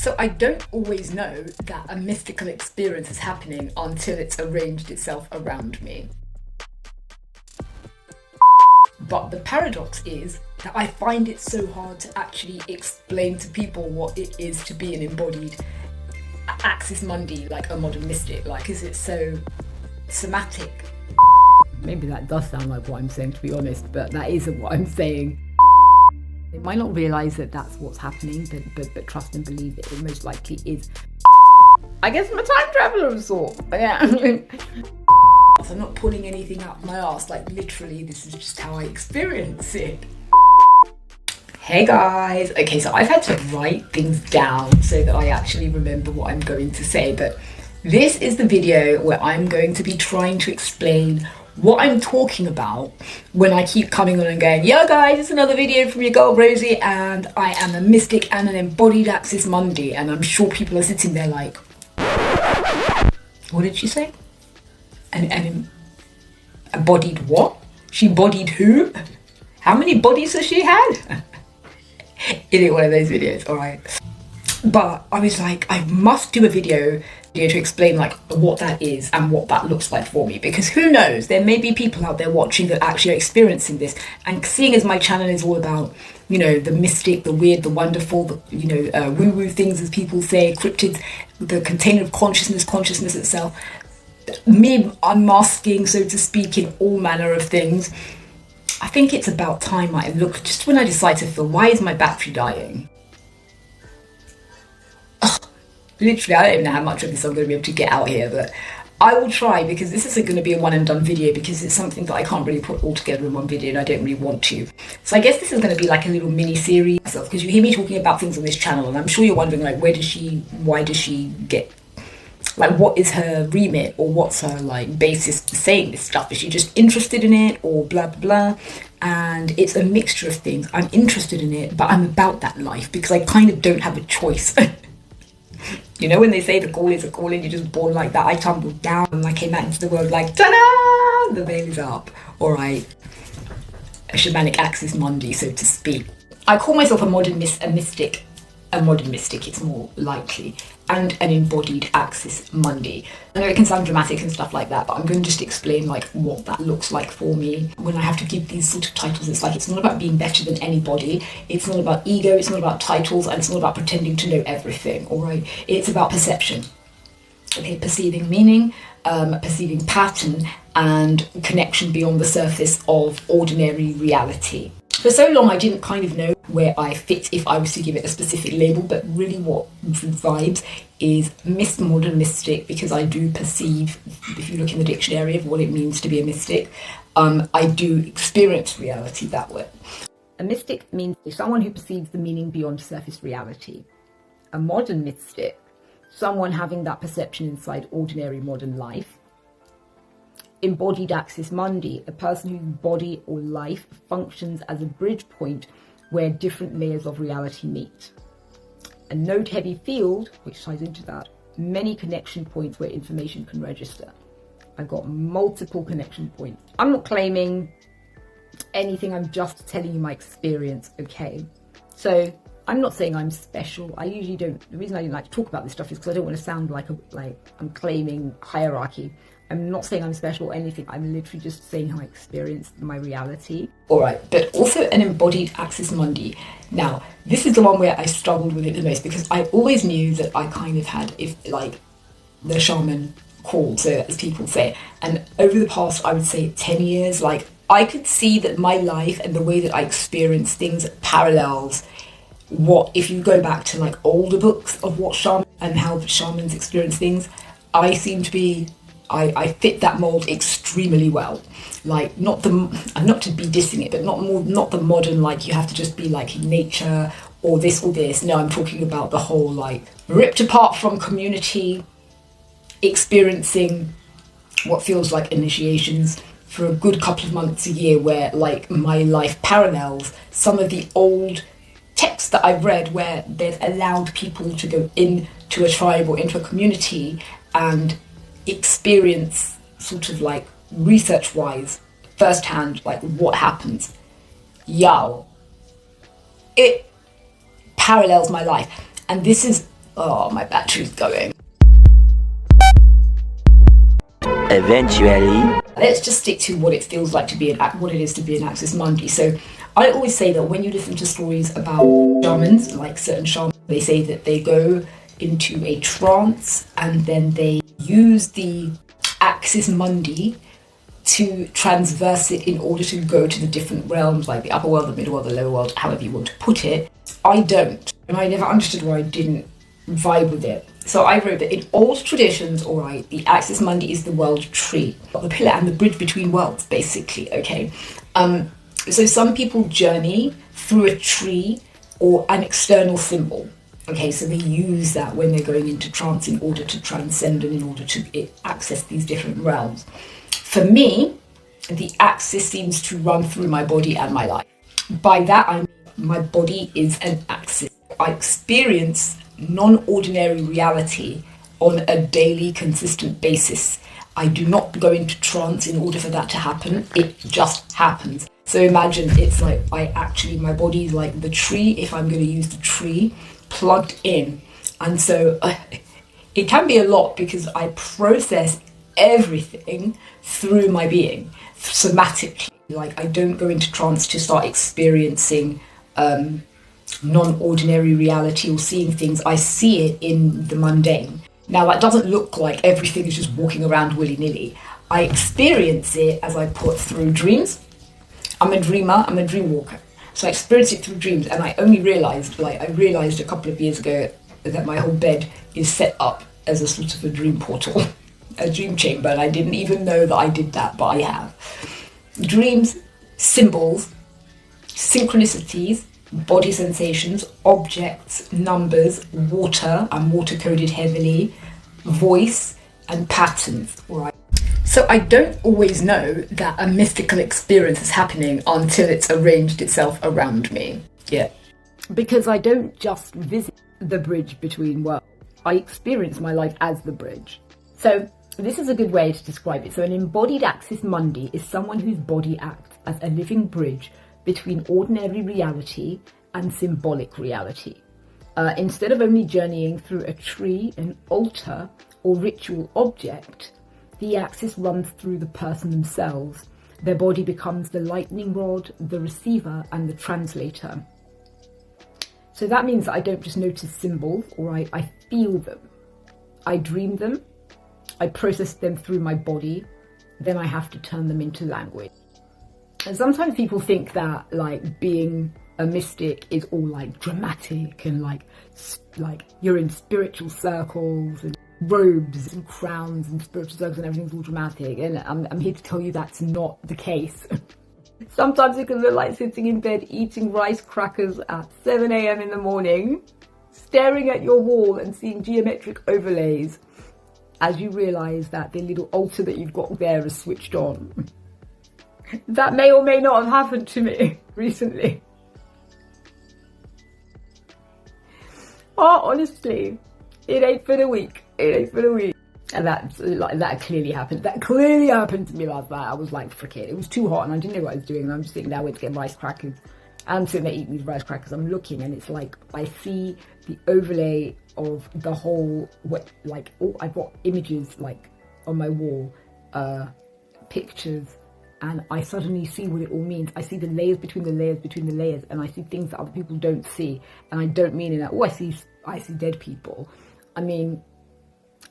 So I don't always know that a mystical experience is happening until it's arranged itself around me. But the paradox is that I find it so hard to actually explain to people what it is to be an embodied Axis Mundi, like a modern mystic, like, because it's so somatic. Maybe that does sound like what I'm saying, to be honest, but that isn't what I'm saying. They might not realise that that's what's happening, but trust and believe it most likely is. I guess I'm a time traveller of sorts. Yeah. I'm not pulling anything out of my arse, like literally this is just how I experience it. Hey guys! Okay, so I've had to write things down so that I actually remember what I'm going to say, but this is the video where I'm going to be trying to explain what I'm talking about when I keep coming on and going, yo guys, it's another video from your girl Rosie, and I am a mystic and an embodied Axis Mundi, and I'm sure people are sitting there like, what did she say? An embodied what? She bodied who? How many bodies has she had? It is one of those videos, alright. But I was like, I must do a video to explain like what that is and what that looks like for me, because who knows, there may be people out there watching that actually are experiencing this, and seeing as my channel is all about, you know, the mystic, the weird, the wonderful, the, you know, woo-woo things, as people say, cryptids, the container of consciousness itself, me unmasking, so to speak, in all manner of things. I think it's about time I look, just when I decide to film, why is my battery dying? Literally, I don't even know how much of this I'm going to be able to get out here, but I will try, because this isn't going to be a one and done video, because it's something that I can't really put all together in one video, and I don't really want to. So I guess this is going to be like a little mini series, because you hear me talking about things on this channel, and I'm sure you're wondering like, why does she get, like, what is her remit, or what's her like basis for saying this stuff? Is she just interested in it, or blah blah blah? And it's a mixture of things. I'm interested in it, but I'm about that life, because I kind of don't have a choice. You know, when they say the call is a calling, you're just born like that. I tumbled down and I came out into the world like, ta-da! The veil is up. All right. A shamanic Axis Mundi, so to speak. I call myself a modern mystic, it's more likely, and an embodied Axis Mundi. I know it can sound dramatic and stuff like that, but I'm going to just explain like what that looks like for me. When I have to give these sort of titles, it's like, it's not about being better than anybody, it's not about ego, it's not about titles, and it's not about pretending to know everything, all right? It's about perception, okay? Perceiving meaning, perceiving pattern, and connection beyond the surface of ordinary reality. For so long, I didn't kind of know where I fit if I was to give it a specific label, but really what vibes is modern mystic, because I do perceive, if you look in the dictionary of what it means to be a mystic, I do experience reality that way. A mystic means someone who perceives the meaning beyond surface reality. A modern mystic, someone having that perception inside ordinary modern life. Embodied Axis Mundi, a person whose body or life functions as a bridge point where different layers of reality meet. A node-heavy field, which ties into that, many connection points where information can register. I've got multiple connection points. I'm not claiming anything, I'm just telling you my experience, okay? So I'm not saying I'm special. I usually don't. The reason I don't like to talk about this stuff is because I don't want to sound like I'm claiming hierarchy. I'm not saying I'm special or anything. I'm literally just saying how I experienced my reality. All right, but also an embodied Axis Mundi. Now, this is the one where I struggled with it the most, because I always knew that I kind of had, if like, the shaman call, so as people say. And over the past, I would say 10 years, like, I could see that my life and the way that I experience things parallels what, if you go back to like older books of what shaman and how shamans experience things, I seem to be, I fit that mold extremely well. Like, not to be dissing it, but not the modern, like you have to just be like nature or this or this. No, I'm talking about the whole like ripped apart from community, experiencing what feels like initiations for a good couple of months a year, where like my life parallels some of the old texts that I've read, where they've allowed people to go into a tribe or into a community and experience, sort of like research-wise, firsthand, like what happens. Yo, it parallels my life. And this is Oh, my battery's going. Eventually. Let's just stick to what it feels like to be what it is to be an Access Mundi. So I always say that when you listen to stories about shamans, like certain shamans, they say that they go into a trance and then they use the Access Mundi to transverse it in order to go to the different realms, like the upper world, the middle world, the lower world, however you want to put it. I don't, and I never understood why I didn't vibe with it. So I wrote that in old traditions, all right, the Access Mundi is the world tree, the pillar and the bridge between worlds, basically, okay? So some people journey through a tree or an external symbol. Okay, so they use that when they're going into trance in order to transcend and in order to access these different realms. For me, the axis seems to run through my body and my life. By that I mean my body is an axis. I experience non-ordinary reality on a daily, consistent basis. I do not go into trance in order for that to happen. It just happens. So imagine it's like my body is like the tree, if I'm going to use the tree, plugged in. And so it can be a lot because I process everything through my being, somatically. Like I don't go into trance to start experiencing non-ordinary reality or seeing things. I see it in the mundane. Now that doesn't look like everything is just walking around willy-nilly. I experience it as I put through dreams. I'm a dreamer, I'm a dream walker. So I experience it through dreams, and I only realised, I realised a couple of years ago that my whole bed is set up as a sort of a dream portal, a dream chamber, and I didn't even know that I did that, but I have. Dreams, symbols, synchronicities, body sensations, objects, numbers, water, I'm water coded heavily, voice, and patterns, right? So I don't always know that a mystical experience is happening until it's arranged itself around me. Yeah. Because I don't just visit the bridge between worlds. I experience my life as the bridge. So this is a good way to describe it. So an embodied Access Mundi is someone whose body acts as a living bridge between ordinary reality and symbolic reality. Instead of only journeying through a tree, an altar, or ritual object, the axis runs through the person themselves. Their body becomes the lightning rod, the receiver, and the translator. So that means that I don't just notice symbols, or I feel them. I dream them, I process them through my body, then I have to turn them into language. And sometimes people think that like being a mystic is all like dramatic and like you're in spiritual circles and robes and crowns and spiritual circles and everything's all dramatic, and I'm here to tell you that's not the case. Sometimes it can look like sitting in bed eating rice crackers at 7 a.m. in the morning, staring at your wall and seeing geometric overlays as you realise that the little altar that you've got there is switched on. That may or may not have happened to me recently. Oh, honestly, it ain't for the week. It ain't for the week. And that clearly happened. That clearly happened to me last night. I was like, frick it. It was too hot and I didn't know what I was doing. And I'm just sitting there, I went to get rice crackers. I'm sitting there eating these rice crackers. I'm looking and it's like, I see the overlay of the whole, I've got images like on my wall, pictures, and I suddenly see what it all means. I see the layers between the layers between the layers, and I see things that other people don't see. And I don't mean in that, oh, I see dead people. I mean,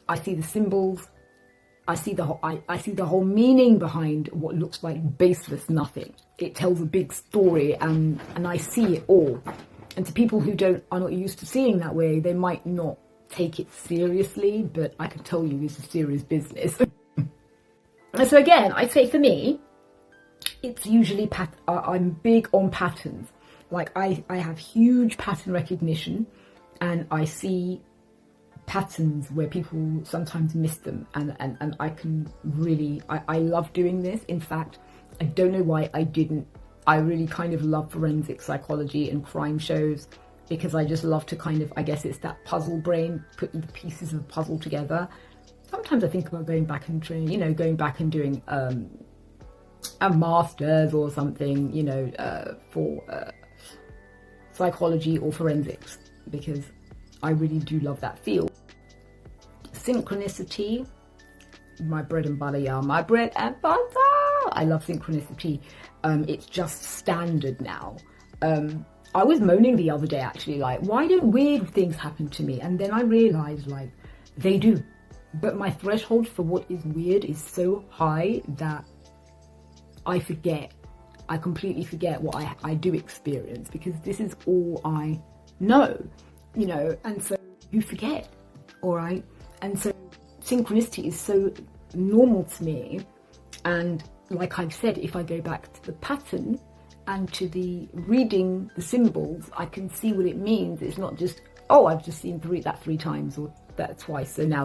I see the symbols. I see the whole meaning behind what looks like baseless nothing. It tells a big story, and I see it all. And to people who are not used to seeing that way, they might not take it seriously, but I can tell you it's a serious business. And so again, I'd say for me, it's usually I'm big on patterns. Like I have huge pattern recognition, and I see patterns where people sometimes miss them, and I can really, I love doing this. In fact, I don't know why I really kind of love forensic psychology and crime shows, because I just love to kind of, I guess it's that puzzle brain, putting the pieces of the puzzle together. Sometimes I think about going back and going back and doing a master's or something, for psychology or forensics, because I really do love that feel. Synchronicity, my bread and butter, yeah, my bread and butter. I love synchronicity. It's just standard now. I was moaning the other day actually, like, why don't weird things happen to me? And then I realized, like, they do. But my threshold for what is weird is so high that I completely forget what I do experience, because this is all I know, you know, and so you forget, all right? And so synchronicity is so normal to me. And like I've said, if I go back to the pattern and to the reading the symbols, I can see what it means. It's not just, oh, I've just seen that three times or that twice, so now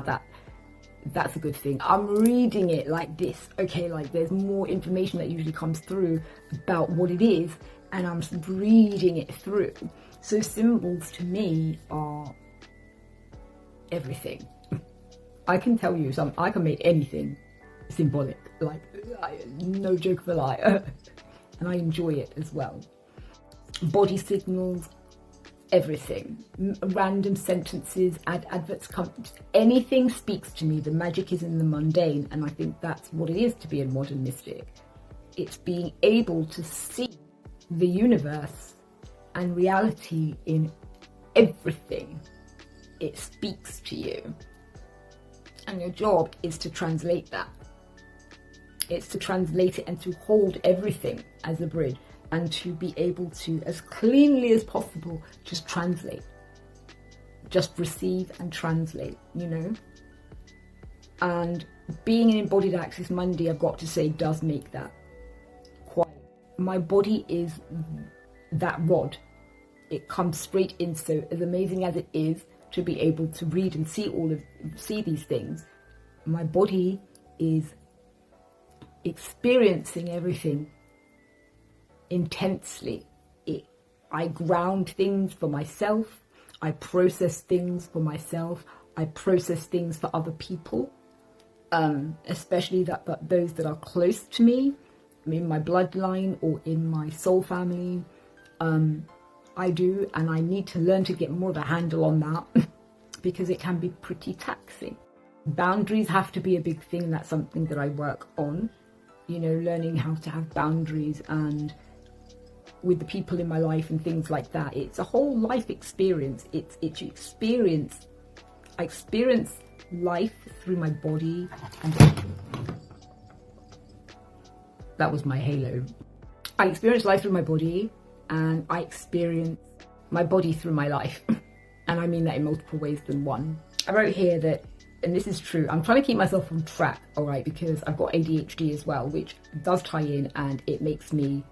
that's a good thing. I'm reading it like this, okay, like there's more information that usually comes through about what it is, and I'm reading it through. So symbols to me are everything. I can tell you I can make anything symbolic, like, no joke of a lie. And I enjoy it as well. Body signals, everything. Random sentences, adverts, anything speaks to me. The magic is in the mundane, and I think that's what it is to be a modern mystic. It's being able to see the universe and reality in everything. It speaks to you. And your job is to translate that. It's to translate it and to hold everything as a bridge, and to be able to, as cleanly as possible, just translate. Just receive and translate, you know? And being an embodied Axis Mundi, I've got to say, does make that quite. My body is that rod. It comes straight in, so as amazing as it is to be able to read and see these things, my body is experiencing everything intensely. I ground things for myself, I process things for myself, I process things for other people, especially those that are close to me, in my bloodline or in my soul family. I do, and I need to learn to get more of a handle on that because it can be pretty taxing. Boundaries have to be a big thing. That's something that I work on, you know, learning how to have boundaries, and with the people in my life and things like that. It's a whole life experience. I experience life through my body, and that was my halo. I experience life through my body, and I experience my body through my life. And I mean that in multiple ways than one. I wrote here that, and this is true, I'm trying to keep myself on track, all right, because I've got ADHD as well, which does tie in, and it makes me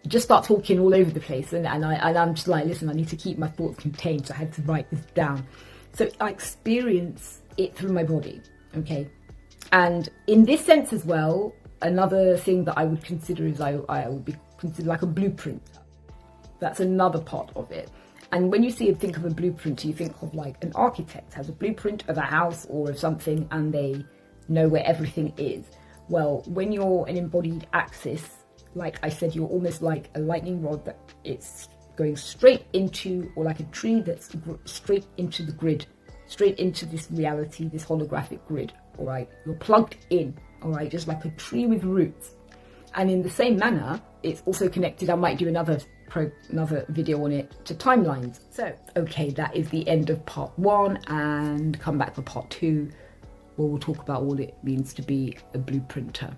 just start talking all over the place. And I'm just like, listen, I need to keep my thoughts contained, so I had to write this down. So I experience it through my body, okay? And in this sense as well, another thing that I would consider is I would be considered like a blueprint. That's another part of it. And when you think of a blueprint, you think of like an architect has a blueprint of a house or of something, and they know where everything is. Well, when you're an embodied Axis, like I said, you're almost like a lightning rod that it's going straight into, or like a tree that's straight into the grid, straight into this reality, this holographic grid, all right? You're plugged in, all right? Just like a tree with roots. And in the same manner, it's also connected, I might do another video on it, to timelines. So, okay, that is the end of part 1, and come back for part 2, where we'll talk about what it means to be a blueprinter.